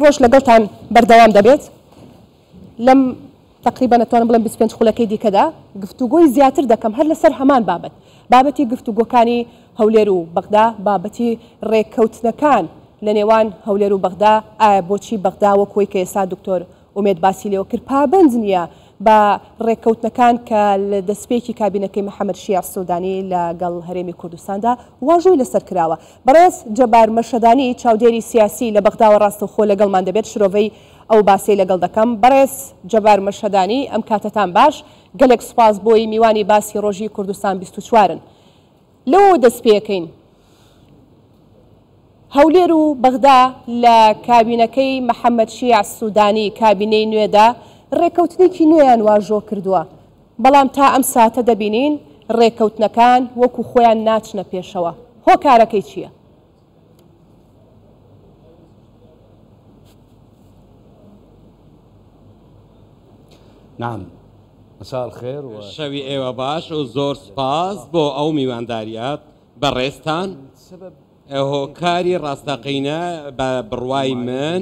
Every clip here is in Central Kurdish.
ڕۆژ لەگەڵتان بەردەوام دەبێت لەم تقریبا نەتوانم بڵێم 25 خولەکەی دیکەدا گفتوگۆی زیاتر دەکەم هەر لەسەر هەمان بابەتی گفتوگۆکانی هەولێر و بەغدا بابەتی ڕێککەوتنەکان لە نێوان هەولێر و بەغدا ئایا بۆچی بەغدا وەکوی کە ئێستا دکتۆر ئومێد باسی لێوە کرد پابەند نییە بە ڕێککەوتنەکان کە لە دەستپێکی کابینەکەی محەممەد شیع سوودانی لەگەڵ هەرێمی کوردستاندا واژۆی لەسەر کراوە بەڕێز جەبار مەرشەدانی چاودێری سیاسی لە بەغداوە ڕاستەوخۆ لەگەڵمان دەبێت شرۆڤەی ئەو باسی لەگەڵ دەکەم بەڕێز جەبار مەرشەدانی ئەم کاتتان باش گەلێک سوپاس بۆی میوانی باسی ڕۆژی کوردستان 24ن لەوە دەستپێکەین هەولێر و بەغدا لە کابینەکەی محەممەد شیع سوودانی کابینەی نوێدا ڕێککەوتنێکی نوێیان واژۆ کردووە بەڵام تا ئەم ساتە دەبینین ڕێککەوتنەکان وەکو خۆیان ناچنە پێشەوە هۆکارەکەی چییە؟ نعم مساء الخير شەوی ئێوە باش و زۆر سپاس بۆ ئەو میوانداریات بەڕێستان هۆکاری ڕاستەقینە بە بڕوای من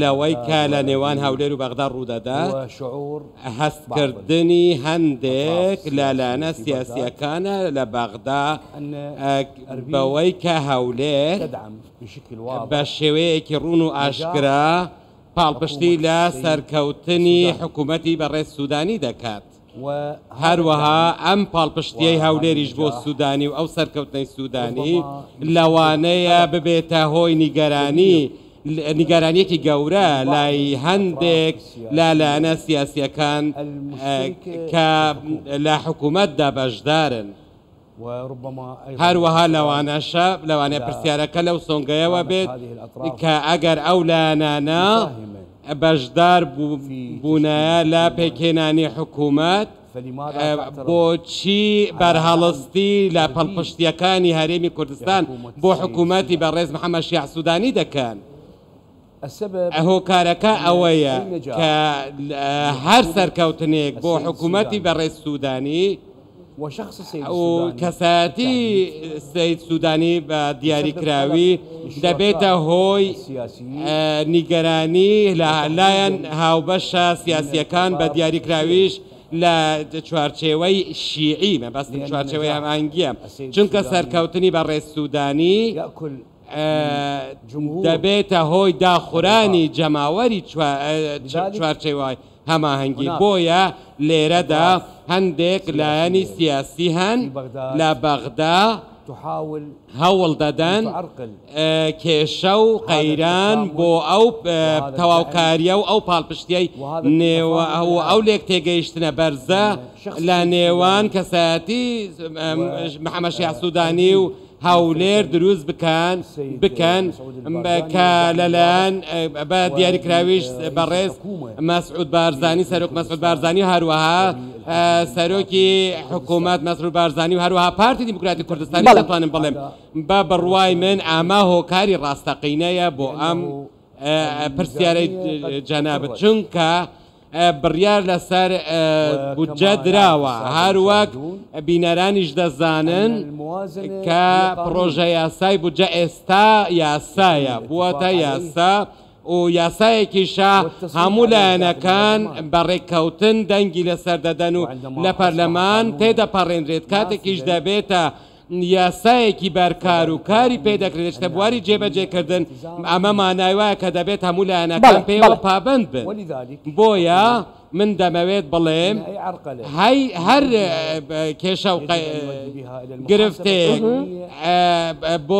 لەوەی کە لە نێوان هەولێر و بەغدا ڕوودەدا هەستکردنی هەندێک لالانە سیاسیەکانە لە بەغدا بەوەی کە هەولێر بە شێوەیەکی ڕوون و ئاشکرا پاڵپشتی لە سەرکەوتنی حکوومەتی بەڕێز سوودانی دەکات هەروەها ئەم پاڵپشتیەی هەولێریش بۆ سوودانی و ئەو سەرکەوتنەی سوودانی لەوانەیە ببێتە هۆی نیگەرانیەکی گەورە لای هەندێک لالانە سیاسیەکان کە لە حکوومەتدا بەشدارن هەروەها لەوانەیە پرسیارەکە لەو سۆنگەیەوە بێت کە ئەگەر ئەو لایەنانە بەشدار بوونایە لە پێکێنانی حکوومەت بۆچی بەرهەڵستی لە پەڵپشتیەکانی هەرێمی کوردستان بۆ حکوومەتی بەڕێز محەممەد شیع سوودانی دەکەن هۆکارەکە ئەوەیە کە هەر سەرکەوتنێک بۆ حکوومەتی بەڕێز سوودانی و کەسایەتی سەید سوودانی بە دیاریکراوی دەبێتە هۆی نیگەرانی لەلایەن هاوبەشە سیاسیەکان بە دیاریکراویش لە چوارچێوەی شیعی مەبەستم چوارچێوەی هەمانگیە چونکە سەرکەوتنی بەڕێز سوودانی دەبێتە هۆی داخورانی جەماوەری چوارچێوەی هەماهەنگی بۆیە لێرەدا هەندێک لایەنی سیاسی هەن لە بەغدا هەوڵ دەدەن کێشە و قەیران بۆ ئەو تەواوکاریە و ئەو پاڵپشتیەی ئەو لێک تێگەیشتنە بەرزە لە نێوان کەسایەتی محەممەد شیع سوودانی و هەولێر دروست بکەن کە لەلایەن بە دیاریکراویش بەڕێز مەسعود بارزانی سەرۆک مەسعود بارزانی و هەروەها سەرۆکی حکوومەت مەسعود بارزانی و هەروەها پارتی دیموکراتی کوردستانی دەتوانم بڵێم بە بڕوای من ئاما هۆکاری ڕاستەقینەیە بۆ ئەم پرسیارەی جەنابەت چونکە بڕیار لەسەر بودجە دراوە هەروەک بینەرانیش دەزانن کە پرۆژە یاسای بودجە ئێستا یاسایە بووەتە یاسا و یاسایەکیشە هەموو لایەنەکان بەڕێککەوتن دەنگی لەسەر دەدەن و لە پەرلەمان تێدەپەڕێنرێت کاتێکیش دەبێتە یاسایەکی بەرکار و کاری پێدەکرێت شتە بواری جێبەجێکردن ئەمە مانای وایە کە دەبێت هەموو لایەنەکان پێوە پابند بن بۆیە من دەمەوێت بڵێم هەر کێشە و گرفتێک بۆ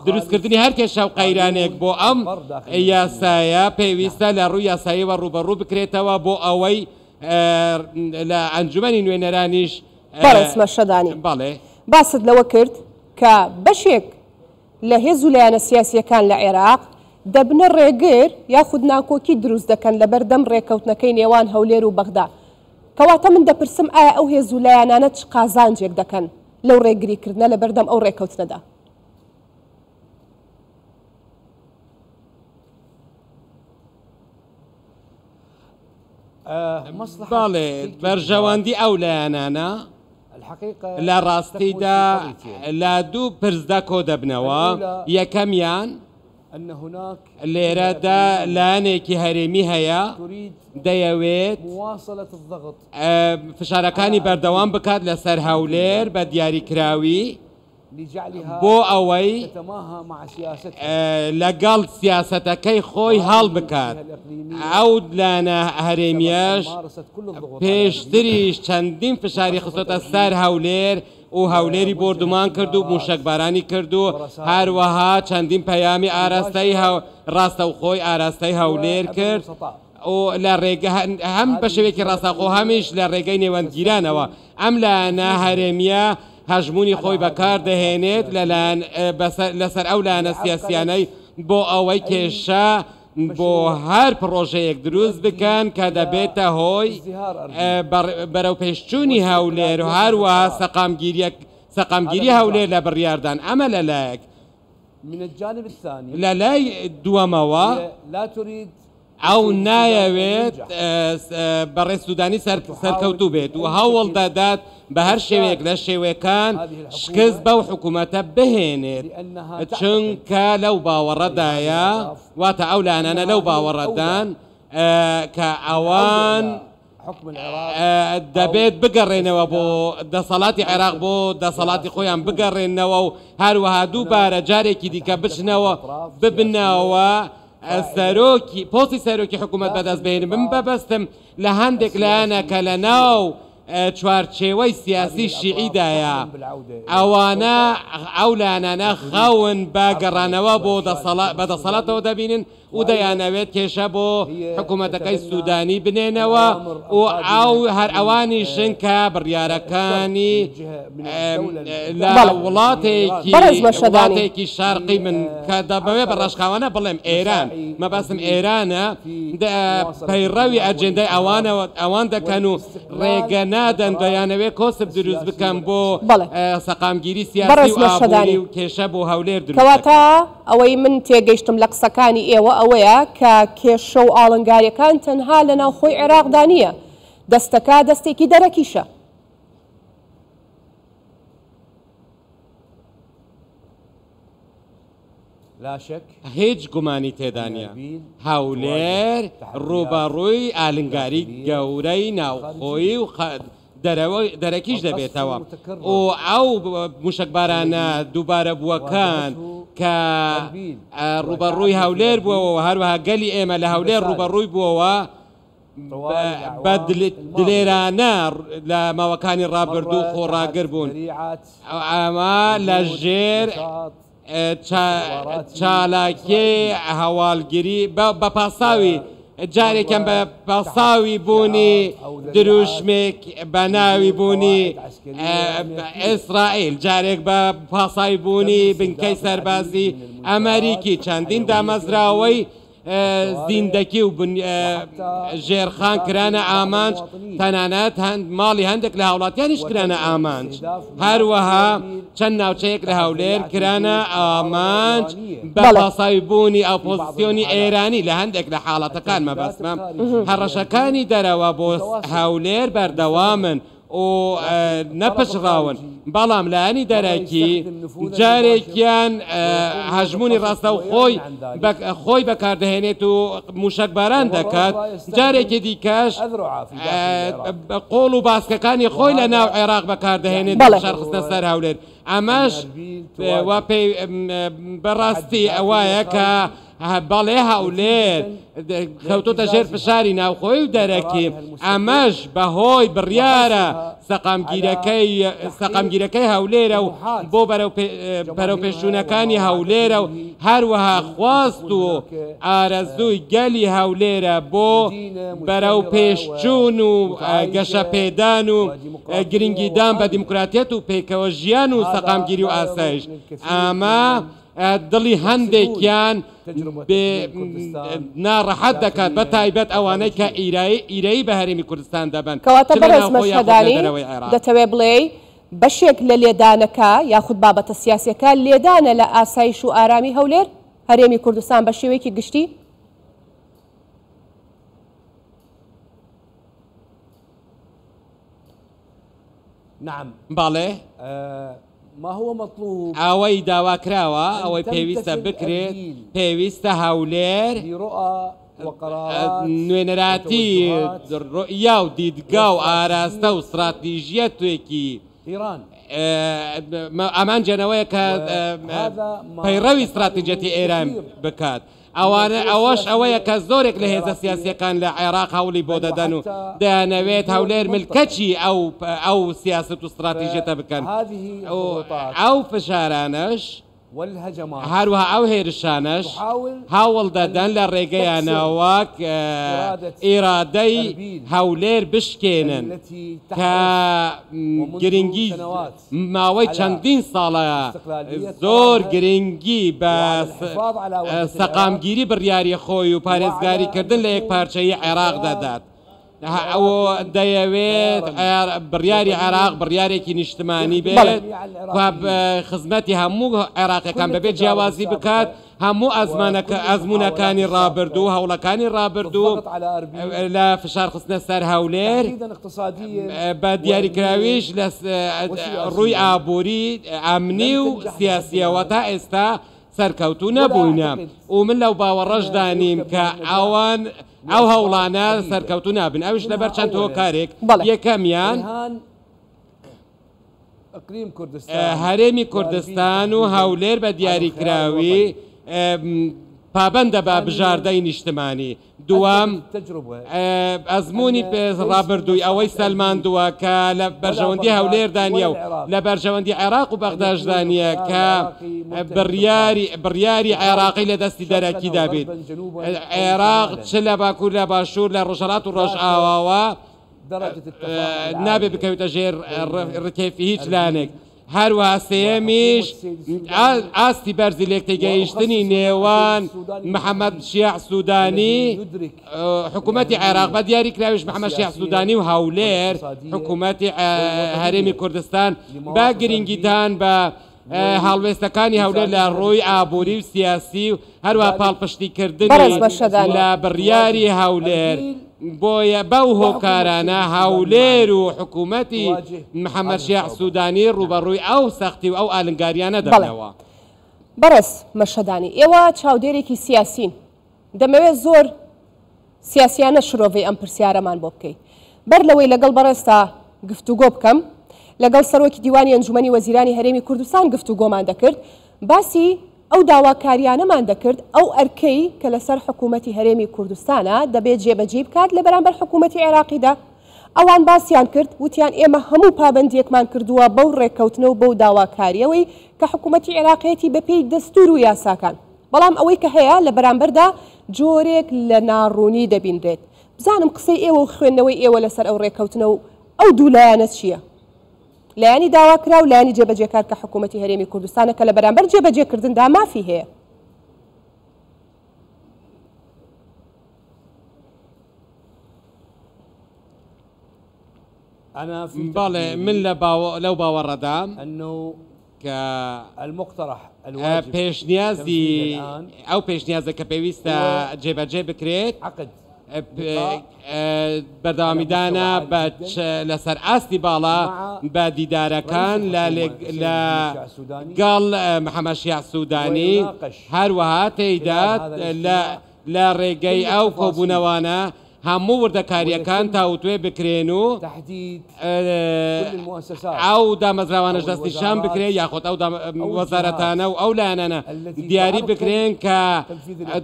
دروستکردنی هەر کێشە و قەیرانێک بۆ ئەم یاسایە پێویستە لە ڕووی یاساییەوە ڕوبەڕوو بکرێتەوە بۆ ئەوەی لە ئەنجومەنی نوێنەرانیش بەڕێز مەرشەدانی باست لەوە کرد کە بەشێک لە هێز و لایەنە سیاسیەکان لە عێراق دەبنە ڕێگر یاخود ناکۆکی دروست دەکەن لە بەردەم ڕێککەوتنەکەی نێوان هەولێر و بەغدا کەواتە من دەپرسم ئایا ئەو هێز و لایەنانە چ قازانجێک دەکەن لەو ڕێگریکردنە لە بەردەم ئەو ڕێککەوتنەدا باڵێ بەرژەوەندی ئەو لایەنانە لا راستيدا لا دو پرزدا کۆ دەبنەوە یەکەمیان أن هناك لێرەدا لایەنێکی هەرێمی هەیە تريد دەیەوێت مواصلة الضغط فشارەکانی بەردەوام بکات لەسەر هەولێر بە دیاریکراوی لجعلها بۆ ئەوەی تتماهى مع سياستها لەگەڵ سیاسەتەکەی خۆی هەڵ بکات ئەو لایەنە هەرێمیەش مارست كل الضغوط پێشتریش چەندین فشاری خستۆتە سەر هەولێر و هەولێری بردومان کرد و موشکبارانی کرد و هەروەها چەندین پەیامی ئاراستەی ڕاستەوخۆی ئاراستەی هەولێر کرد و لە ڕێگە هەم بە شێوەیەکی ڕاستەوخۆ هەمیش لە ڕێگەی نێوەندگیرانەوە ئەم لایەنە هەرێمیە هەژمونی خۆی بەکار دەهێنێت لەسەر ئەو لایەنە سیاسیانەی بۆ ئەوەی کێشە بۆ هەر پرۆژەیەک دروست بکەن کە دەبێتە هۆی بەرەو پێشچوونی هەولێر و هەروەها سەقامگیری هەولێر لە بڕیاردان ئەمە لەلایەک من الجانب الثاني لە لای دووەمەوە لا تريد ئەو نایەوێت بەڕێ سوودانی سەرکەوتوو بێت و هەوڵ دەدات بە هەر شێوەیەک لە شێوەکان شکست بەو حکوومەتە بهێنێت چونکە لەو باوەڕەدایە واتە ئەو لایەنانە لەو باوەڕەدان کە ئەوان دەبێت بگەڕێنەوە بۆ دەسەڵاتی عێراق بۆ دەسەڵاتی خۆیان بگەڕێنەوە و هەروەها دووبارە جارێکی دیکە بچنەوە ببنەوە سەرۆکی پۆستی سەرۆکی حکوومەت بەدەست بهێنن من بەبەستم لە هەندێک لایەنە کە لە ناو چوارچێوەی سیاسی شیعیدایە ئەوانە ئەو لایەنانە خاون بە گەڕانەوە بۆ بەدەسەڵاتەوە دەبینن و دەیانەوێت کێشە بۆ حکوومەتەکەی سوودانی بنێنەوە و ئەو هەر ئەوانیشن کە بڕیارەکانی لە وڵاتێکی شارقی من کە دەبەوێ بە ڕەشقاوانە بڵێم ئێران مەبەستم ئێرانە پەیڕەوی ئەجێندای ئەوان دەکەن و ڕێگە نادەن دەیانەوەی کۆسب دروست بکەم بۆ سەقامگیری سیاسی و ئابووری و کێشە بۆ هەولێر دروست کەواتە ئەوەی من تێگەیشتم لە قسەکانی ئێوە ئەوەیە کە کێشە و ئاڵنگاریەکان تەنها لە ناوخۆی عێراقدا نییە دەستەکە دەستێکی دەرەکیشە لا شك هیچ گومانی تێدانە هەولێر ڕوبەڕووی ئالنگاری گەورەی ناوخۆی و دەرەکیش دەبێتەوە و ئەو موشکبارانە دووبارە بووەکان کە ڕوبەڕووی هەولێر بووەوە هەروەها گەلی ئێمە لە هەولێر ڕوبەڕووی بووەوە بە دلێرانە لە ماوەکانی ڕابردوو خۆڕاگر بوون ئەمە لە ژێر چالاکی هەواڵگیری بە پاساوی جارێکم بە پاساوی بوونی دروشمێک بە ناوی بوونی ئیسرائیل جارێک بە پاساوی بوونی بنکەی سەربازی ئەمریکی چەندین دامەزراوەی زیندەکی و ژێرخان کرانە ئامانج تەنانەت ماڵی هەندێک لە هاوڵاتیانیش کرانە ئامانج هەروەها چەند ناوچەیەک لە هەولێر کرانە ئامانج بە پاساوی بوونی ئۆپۆزیسیۆنی ئێرانی لە هەندێک لە حاڵەتەکان مەبەستمە هەڕەشەکانی دەرەوە بۆ هەولێر بەردەوامن و نەپشڕاون بەڵام لایەنی دەرەکی جارێکیان هەژمونی ڕاستە و خۆی بەکاردەهێنێت و موشکباران دەکات جارێکی دیکەش قۆڵ و باسکەکانی خۆی لە ناو عێراق بەکاردەهێنێت شەرخستە سەر هەولێر ئەمەش بەڕاستی ئەوایە کە بەڵێ هەولێر کەوتۆتە ژێر فشاری ناوخۆی و دەرەکی ئەمەش بەهۆی بڕیارە سەقامگیرەکەی هەولێرە و بۆ بەرەوپێشچوونەکانی هەولێرە و هەروەها خواست و ئارەزووی گەلی هەولێرە بۆ بەرەو پێشچوون و گەشەپێدان و گرنگیدان بە دیموکراتیەت و پێکەوە ژیان و سەقامگیری و ئاسایش ئەمە دڵی هەندێکیان ناڕەحەت دەکات بە تایبەت ئەوانەی کە ئیرایی بە هەرێمی کوردستان دەبن کەواتە بەڕێز مەشهەدانی دەتەوێت بڵێ بەشێک لە لێدانەکە یاخود بابەتە سیاسیەکە لێدانە لە ئاسایش و ئارامی هەولێر هەرێمی کوردستان بە شێوەیەکی گشتی باڵێ ما هو مطلوب ئەوەی داواکراوە ئەوەی پێویستە بکرێت پێویستە هەولێر لرؤى وقرارات نوێنەراتی ڕۆیا و دیدگا و ئاراستە و استراتیژیە توێکی إيران ئەمان جێنەوەیە کە پەیڕەوی استراتیژەتی ئێران بکات ئەوانە ئەوەش ئەوەیە کە زۆرێک لە هێزە سیاسیەکان لە عێراق هەوڵی بۆ دەدەن و دەیانەوێت هەولێر ملکەچی ئەو سیاست و استراتیژێتە بکەن ئەو فشارانش والهجمات هەروەها ئەو هێرشانش هاوڵ دەدەن لە ڕێگەیانەوە ئێرادەی هەولێر بشکێنن کە گرنگی ماوەی چەندین ساڵە زۆر گرنگی بە سەقامگیری بڕیاری خۆی و پارێزگاریکردن لە یەک پارچەی عێراق دەدات. دەیەوێت بڕیاری عێراق بڕیارێکی نیشتمانی بێت خزمەتی هەموو عێراقیەکان بەبێت جیاوازی بکات هەموو ئەزمونونەکانی ڕابردوو هەوڵەکانی ڕابردوو لە فشار خستنە سەر هەولێر بە دیاریکراویش لە ڕووی ئابووری ئەمنی و سیاسیەوە تا ئێستا سەرکەوتوو نەبووینە و من لەو باوەڕەشدانیم کە ئەوان ئەو هەوڵانە سەرکەوتو نابن ئەوش لەبەر چەند هۆکارێک یەکەمیان هەرێمی کوردستان و هەولێر بە دیاریکراوی پابەندە بە بژاردەی نیشتمانی دووەم ئەزمموی ڕابردووی ئەوەی سەلماندووە کە لە بەرژەوەندی هەولێردانە و لە بەرژەوەندی عێراق و بەغداژدانە کە بڕیاری عێراقی لە دەستی دەرەکی دابێت عێراق چ لە باکوور لە باشوور لە ڕۆژهەڵات و ڕۆژئاواوە نابێت بکەوێتە ژێر ڕکێفی هیچ لانێک هەروەها سێمیش ئاستی بەرزی لێکتێگەیشتنی نێوان محەممەد شیع سوودانی حکوومەتی عێراق بە دیاریکراویش محەممەد شیع سوودانی و هەولێر حکوومەتی هەرێمی کوردستان با گرنگیتان بە هەڵوێستەکانی هەولێر لە ڕۆی ئابووری و سیاسی و هەروە پاڵپشتیکردنی لە بڕیاری هەولێر بۆیە بەو هۆکارانە هەولێر و حکوومەتی محەممەد شیع سوودانی ڕوبەڕووی ئەو سەختی و ئەو ئالنگاریانە دەبنەوە. بەڕێز مەشەدانی ئێوە چاودێرێکی سیاسین دەمەوێت زۆر سیاسیانە شرۆڤی ئەم پرسیارەمان بۆ بکەیت بەر لەوەی لەگەڵ بەڕێستا گفتوگۆ بکەم لەگەڵ سەرۆکی دیوانی ئەنجومەنی وەزیرانی هەرێمی کوردستان گفتوگۆمان دەکرد باسی ئەو داواکاریانەمان دەکرد ئەو ئەرکەی کە لەسەر حکوومەتی هەرێمی کوردستانە دەبێت جێبەجێ بکات لە بەرامبەر حکوومەتی عێراقیدا ئەوان باسییان کرد وتیان ئێمە هەموو پابندیەکمان کردووە بەو ڕێککەوتنەوە بەو داواکاریەوەی کە حکوومەتی عێراقیەتی بەپێی دەستور و یاساکان بەڵام ئەوەی کە هەیە لە بەرامبەردا جۆرێک لە ناڕوونی دەبینرێت بزانم قسەی ئێوە و خوێندنەوەی ئێوە لەسەر ئەو ڕێککەوتنەوە ئەو دوولایەنە چییە؟ لایانی داواکرا و لایانی جێبەجێکار کە حکوومەتی هەرێمی کوردستانە کە لە بەرامبەر جێبەجێکردندا مافی هەیە. بەڵێ من لەو باوەڕەدام کە پێشنیازی ئەو پێشنیازە کە پێویستە جێبەجێ بکرێت بەردەوامیدانە لەسەر ئاستی باڵا بە دیدارەکان لە گەڵ محەممەد شیع سوودانی هەروەها تێیدات لە ڕێگەی ئەو کۆبوونەوانە هەموو وردەکاریەکان تاوتوێ بکرێن و ئەو دامەزراوانش دەستنیشان بکرێن یاخۆت ئەو وەزارەتانە و ئەو لایەنانە دیاری بکرێن کە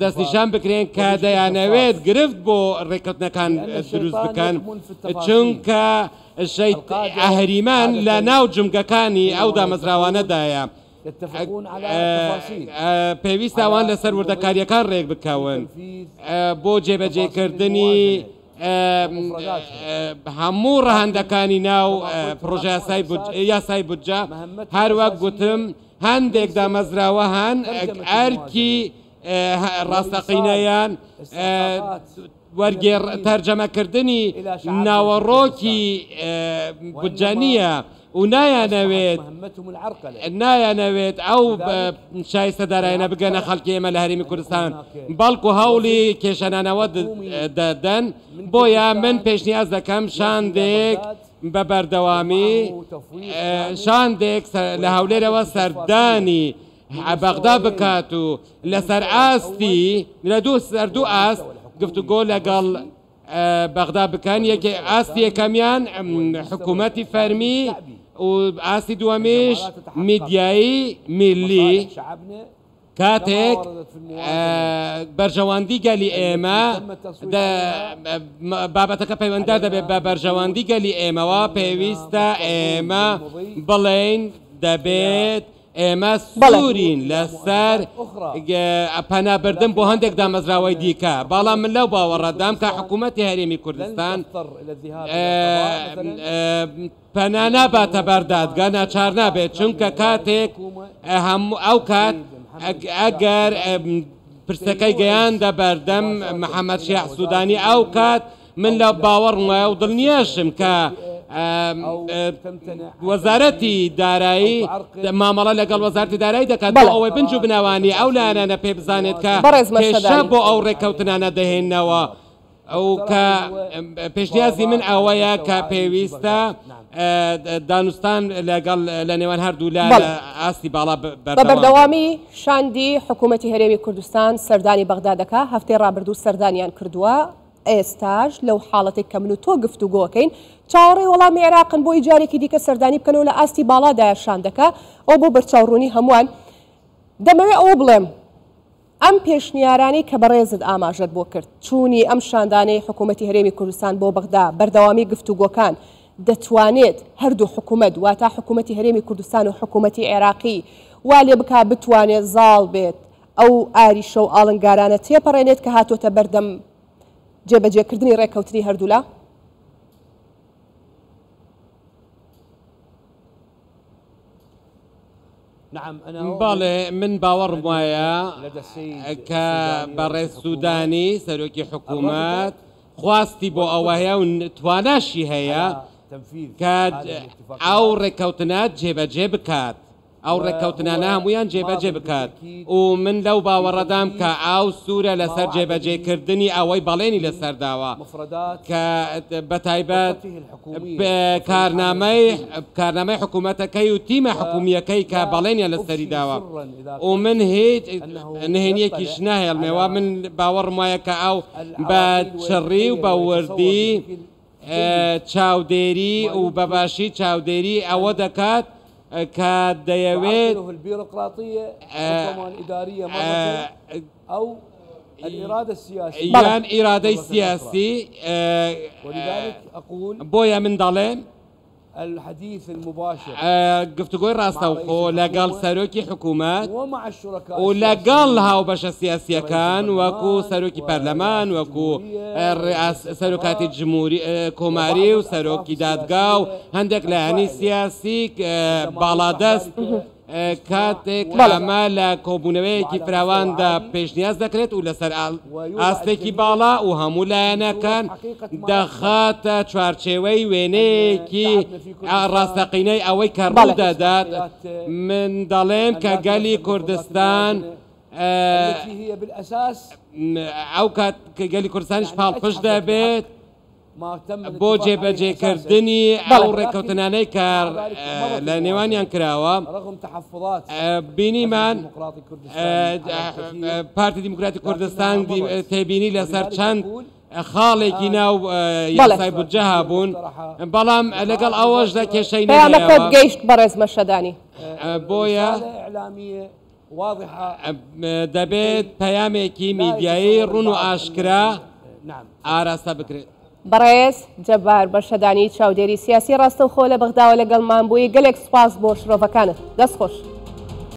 دەستنیشان بکرێن کە دەیانەوێت گرفت بۆ ڕێککەوتنەکان دروست بکەن چونکە ئەهریمان لە ناو جمگەکانی ئەو دامەزراوانەدایە پێویست ئەوان لەسەر وردەکاریەکان ڕێک بکەون بۆ جێبەجێکردنی هەموو ڕەهەندەکانی ناو پرۆژە یاسای بودجە هەروەک گوتم هەندێک دامەزراوە هەن ئەرکی ڕاستەقینەیان وەرگێڕ تەرجەمەکردنی ناوەڕۆکی بودجە نییە و نایانەوێت ئەو شایستە دارایانە بگەنە خەڵکی ئێمە لە هەرێمی کوردستان بەڵکو هەوڵی کێشەنانەوە دەدەن بۆیە من پێشنیاز دەکەم شاندێک بە بەردەوامی شاندێک لە هەولێرەوە سەردانی بەغدا بکات و لەسەر ئاستی لە دوو ئاست گفتوگۆ لەگەڵ بەغدا بکەن ئاستی یەکەمیان حکوومەتی فەرمی و ئاستی دووەمیش میدیایی میلی کاتێک بەرژەوەندی گەلی ئێمە بابەتەکە پەیوەنددار دەبێت بە بەرژەوەندی گەلی ئێمەوە پێویستە ئێمە بڵێن دەبێت ئێمە سوورین لەسەر پەنابردن بۆ هەندێک دامەزراوەی دیکە بەڵام من لەو باوەڕەدام کە حکوومەتی هەرێمی کوردستان پەنا ناباتە بەردادگا ناچار نابێت چونکە کاتێک ئەو کات ئەگەر پرسەکەی گەیاندە بەردەم محەممەد شیع سوودانی ئەو کات من لە باوەڕم وایە و دڵنیاشم کە وەزارەتی دارایی مامەڵە لەگەڵ وەزارەتی دارایی دەکات بۆ ئەوەی بنج و بناوانی ئەو لایەنە پێ بزانێت کە پێشە بۆ ئەو ڕێکەوتنانە دەهێننەوە ئەو کە پێشنیازی من ئەوەیە کە پێویستە دانوستان لەگەڵ لە نێوان هەردوو لا ئاستی باڵا بەردەوامی شاندی حکوومەتی هەرێمی کوردستان سەردانی بەغدا دەکا هەفتەی ڕابردوو سەردانیان کردووە ئێستاش لەو حاڵەتێک کە من و تۆ گفتوگۆکەین چاوەڕێی وەڵامی عێراقن بۆی جارێکی دیکە سەردانی بکەنەوە لە ئاستی باڵادایە شاندەکە ئەو بۆ بەرچاوڕوونی هەمووان دەمەوێت ئەوە بڵێم ئەم پێشنیارانی کە بەڕێزت ئاماژەت بۆ کرد چوونی ئەم شاندانەی حکوومەتی هەرێمی کوردستان بۆ بەغدا بەردەوامی گفتوگۆکان دەتوانێت هەردوو حکوومەت واتە حکوومەتی هەرێمی کوردستان و حکوومەتی عێراقی وا لێ بک بتوانێت زاڵ بێت ئەو ئاریشە و ئاڵنگارانە تێپەڕێنێت کە هاتوۆتە بەردەم جێبەجێکردنی ڕێکەوتنی هەردوولا؟ بەڵێ من باوەڕم وایە کە بەڕێز سوودانی سەرۆکی حکوومەت خواستی بۆ ئەوە هەیە و تواناشی هەیە کە ئەو ڕێکەوتنات جێبەجێ بکات ئەو ڕێکەوتنانە هەمویان جێبەجێ بکات و من لەو باوەڕەدام کە ئاو سوورە لەسەر جێبەجێکردنی ئەوەی بەڵێنی لەسەرداوە کە بەتایبەت کارنامەی حکوومەتەکەی و تیمە حکوومیەکەی کە بەڵێنیان لەسەری داوە و من هیچ نهێنیەکیش ناهێڵمێەوە من باوەڕم وایە کە ئەو بە چڕی و بە وردی چاودێری و بەباشی چاودێری ئەوە دەکات کە دەیەوێت أو الإرادة السياسية یان ئیرادەی سیاسی بۆیە من دەڵێم الحديث المباشر گفتگۆی ڕاستەوخۆ لەگەڵ سەرۆکی حکوومەت و لەگەڵ هاوبەشە سیاسیەکان وەکو سەرۆکی پەرلەمان وەکو سەرۆکاتی کۆماری و سەرۆکی دادگا و هەندێک لایەنی سیاسی باڵادەست کاتێک ئەمە لە کۆبوونەوەیەکی فراواندا پێشنیاز دەکرێت و لەسەر ئاستێکی باڵا و هەموو لایەنەکان دەخاتە چوارچێوەی وێنەیەکی ڕاستەقینەی ئەوەی کە ڕوو دەدات من دەڵێم کە گەلی کوردستان ئەو کات کە گەلی کوردستانیش پاڵپشت دەبێت بۆ جێبەجێکردنی ئەو ڕێکەوتنانەی کار لە نێوانیان کراوە بینیمان پارتی دیموکراتی کوردستان تێبینی لەسەر چەند خاڵێکی ناو یاسای بودجە هابوون بەڵام لەگەڵ ئەوەشدا کێشەی پەیامەکەت گەیشت بەڕێز مەشەدانی بۆیە دەبێت پەیامێکی میدیایی ڕوون و ئاشکرا ئاراستە بکرێت. بەڕێز جەبار بەشەدانی چاودێری سیاسی ڕاستەوخۆ لە بەغداوە لەگەڵمان بووی گەلێک سوپاس بۆ شرۆڤەکانت دەست خۆش.